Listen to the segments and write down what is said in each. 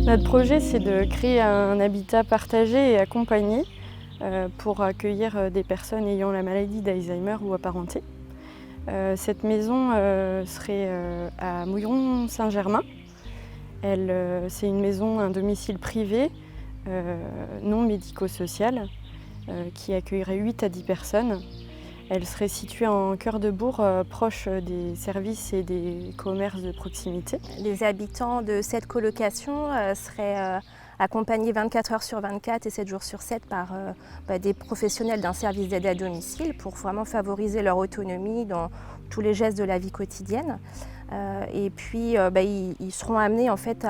Notre projet, c'est de créer un habitat partagé et accompagné pour accueillir des personnes ayant la maladie d'Alzheimer ou apparentée. Cette maison serait à Mouilleron-Saint-Germain. C'est une maison, un domicile privé, non médico-social, qui accueillerait 8 à 10 personnes. Elle serait située en cœur de bourg, proche des services et des commerces de proximité. Les habitants de cette colocation seraient accompagnés 24 heures sur 24 et 7 jours sur 7 par des professionnels d'un service d'aide à domicile pour vraiment favoriser leur autonomie dans tous les gestes de la vie quotidienne. Et puis ils seront amenés en fait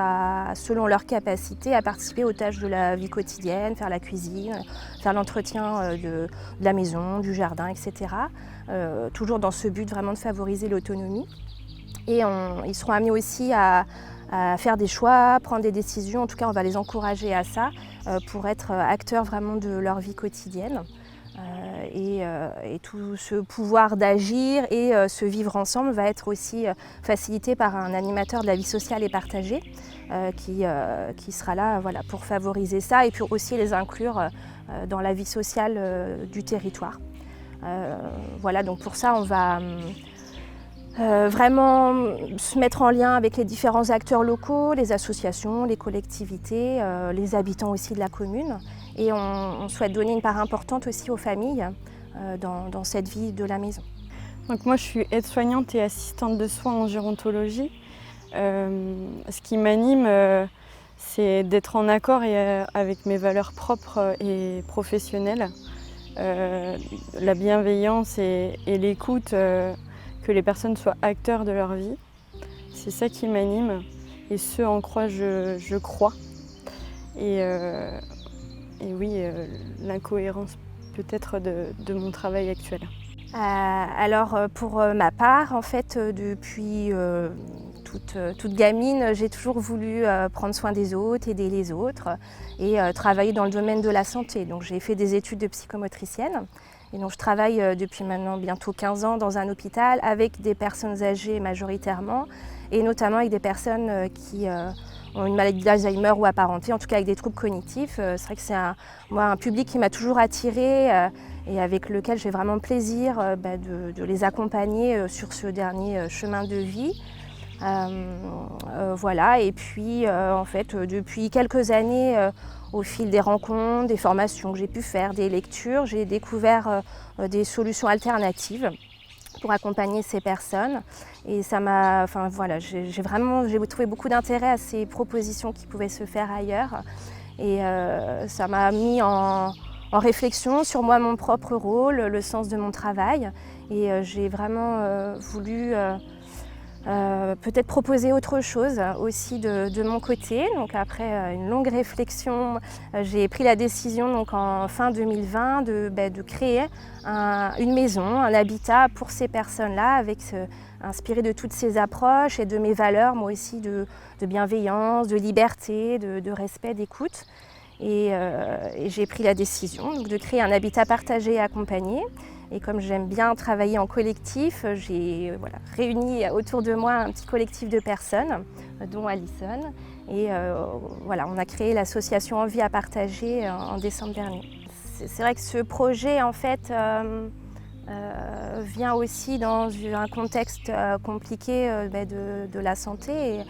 selon leur capacité à participer aux tâches de la vie quotidienne, faire la cuisine, faire l'entretien de la maison, du jardin, etc. Toujours dans ce but vraiment de favoriser l'autonomie. Et ils seront amenés aussi à faire des choix, prendre des décisions. En tout cas, on va les encourager à ça pour être acteurs vraiment de leur vie quotidienne. Et tout ce pouvoir d'agir et ce vivre ensemble va être aussi facilité par un animateur de la vie sociale et partagée qui sera là pour favoriser ça et puis aussi les inclure dans la vie sociale du territoire. Donc pour ça, on va vraiment se mettre en lien avec les différents acteurs locaux, les associations, les collectivités, les habitants aussi de la commune. Et on souhaite donner une part importante aussi aux familles dans cette vie de la maison. Donc moi, je suis aide-soignante et assistante de soins en gérontologie. Ce qui m'anime, c'est d'être en accord avec mes valeurs propres et professionnelles. La bienveillance et l'écoute, que les personnes soient acteurs de leur vie. C'est ça qui m'anime et ce en quoi je crois. Et oui, l'incohérence peut-être de mon travail actuel. Alors pour ma part, en fait, depuis toute gamine, j'ai toujours voulu prendre soin des autres, aider les autres et travailler dans le domaine de la santé. Donc j'ai fait des études de psychomotricienne. Et donc je travaille depuis maintenant bientôt 15 ans dans un hôpital avec des personnes âgées majoritairement et notamment avec des personnes qui ont une maladie d'Alzheimer ou apparentée, en tout cas avec des troubles cognitifs. C'est vrai que c'est un public qui m'a toujours attirée et avec lequel j'ai vraiment plaisir de les accompagner sur ce dernier chemin de vie. Et puis en fait depuis quelques années, au fil des rencontres, des formations que j'ai pu faire, des lectures, j'ai découvert des solutions alternatives pour accompagner ces personnes. Et ça m'a, j'ai trouvé beaucoup d'intérêt à ces propositions qui pouvaient se faire ailleurs. Et ça m'a mis en réflexion sur moi, mon propre rôle, le sens de mon travail. Et j'ai vraiment voulu peut-être proposer autre chose aussi de mon côté. Donc après une longue réflexion, j'ai pris la décision donc en fin 2020 de créer une maison, un habitat pour ces personnes-là, inspiré de toutes ces approches et de mes valeurs, moi aussi de bienveillance, de liberté, de respect, d'écoute. Et j'ai pris la décision donc, de créer un habitat partagé et accompagné. Et comme j'aime bien travailler en collectif, j'ai réuni autour de moi un petit collectif de personnes, dont Alison. Et on a créé l'association Envie à partager en décembre dernier. C'est vrai que ce projet, en fait, vient aussi dans un contexte compliqué de la santé. Et,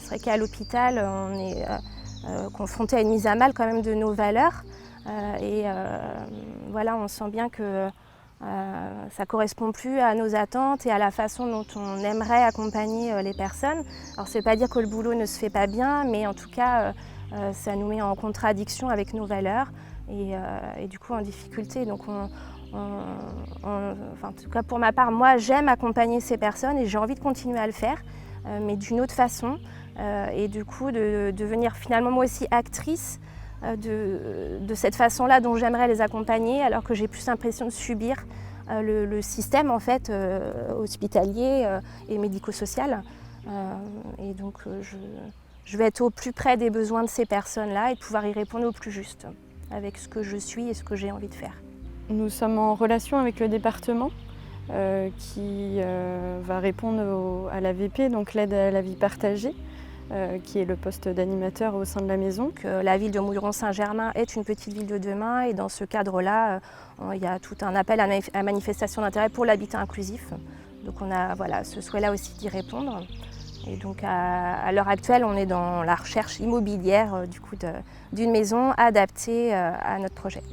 c'est vrai qu'à l'hôpital, on est confronté à une mise à mal quand même de nos valeurs. On sent bien que ça ne correspond plus à nos attentes et à la façon dont on aimerait accompagner les personnes. Alors ça ne veut pas dire que le boulot ne se fait pas bien, mais en tout cas, ça nous met en contradiction avec nos valeurs et du coup en difficulté. Donc en tout cas pour ma part, moi j'aime accompagner ces personnes et j'ai envie de continuer à le faire, mais d'une autre façon. Et du coup de devenir finalement moi aussi actrice de cette façon-là dont j'aimerais les accompagner, alors que j'ai plus l'impression de subir le système en fait hospitalier et médico-social. Et donc je vais être au plus près des besoins de ces personnes-là et de pouvoir y répondre au plus juste avec ce que je suis et ce que j'ai envie de faire. Nous sommes en relation avec le département qui va répondre à l'AVP, donc l'aide à la vie partagée. qui est le poste d'animateur au sein de la maison. La ville de Mouilleron-Saint-Germain est une petite ville de demain et dans ce cadre-là, il y a tout un appel à manifestation d'intérêt pour l'habitat inclusif. Donc on a ce souhait-là aussi d'y répondre. Et donc à l'heure actuelle, on est dans la recherche immobilière d'une maison adaptée à notre projet.